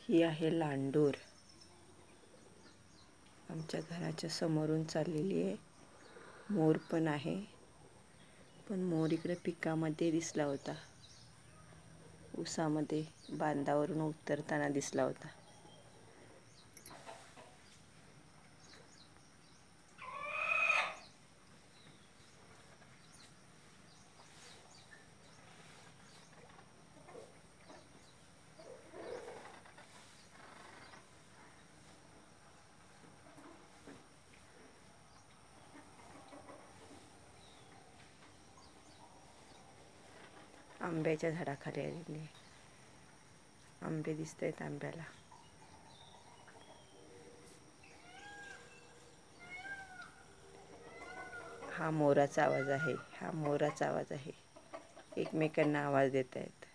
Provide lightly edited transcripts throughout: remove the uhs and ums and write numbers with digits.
ही आहे लांडोर. आमच्या घराच्या समोरून चाललेली आहे. मोर पण आहे, पण मोर इकडे पिकामध्ये दिसला होता. उसामध्ये बांधावरून उतरताना दिसला होता. आंब्याच्या झाडाखाली आलेली आहे. आंबे दिसत आहेत आंब्याला. हा मोराचा आवाज आहे. हा मोराचा आवाज आहे. एकमेकांना आवाज देत आहेत.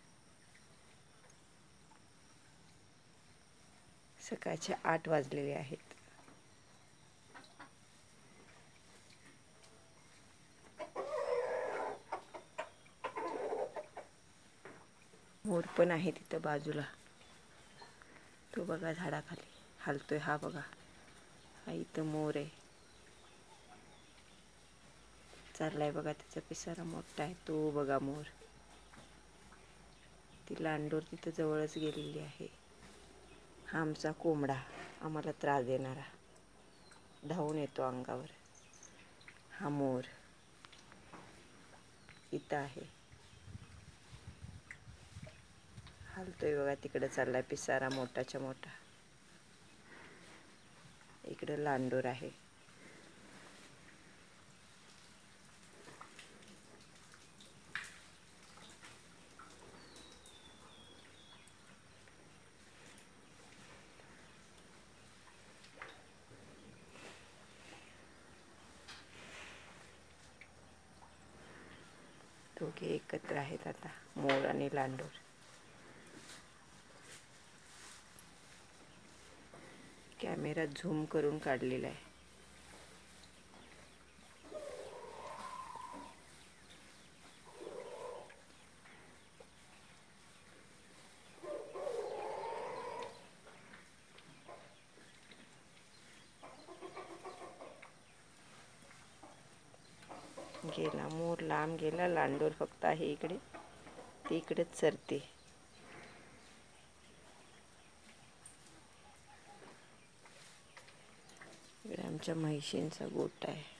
सकाळचे 8 वाजलेले आहेत. मोर पण आहे तिथं बाजूला. तो बघा झाडाखाली हलतोय. हा बघा, हा इथं मोर आहे. चाललाय बघा, त्याचा पिसारा मोठा आहे. तो बघा मोर. ती लांडोर तिथं जवळच गेलेली आहे. हा आमचा कोंबडा, आम्हाला त्रास देणारा, धावून येतो अंगावर. हा मोर इथं आहे. हलतोय बघा, तिकडे चाललाय पिसारा मोठाच्या मोठा. इकडे लांडोर आहे. दोघे एकत्र आहेत आता, मोर आणि लांडोर. कॅमेरा झूम करून काढलेला आहे. गेला मोर, लांब गेला. लांडोर फक्त आहे इकडे. ती इकडेच चरते. इकडे आमच्या म्हैशींचा गोठा आहे.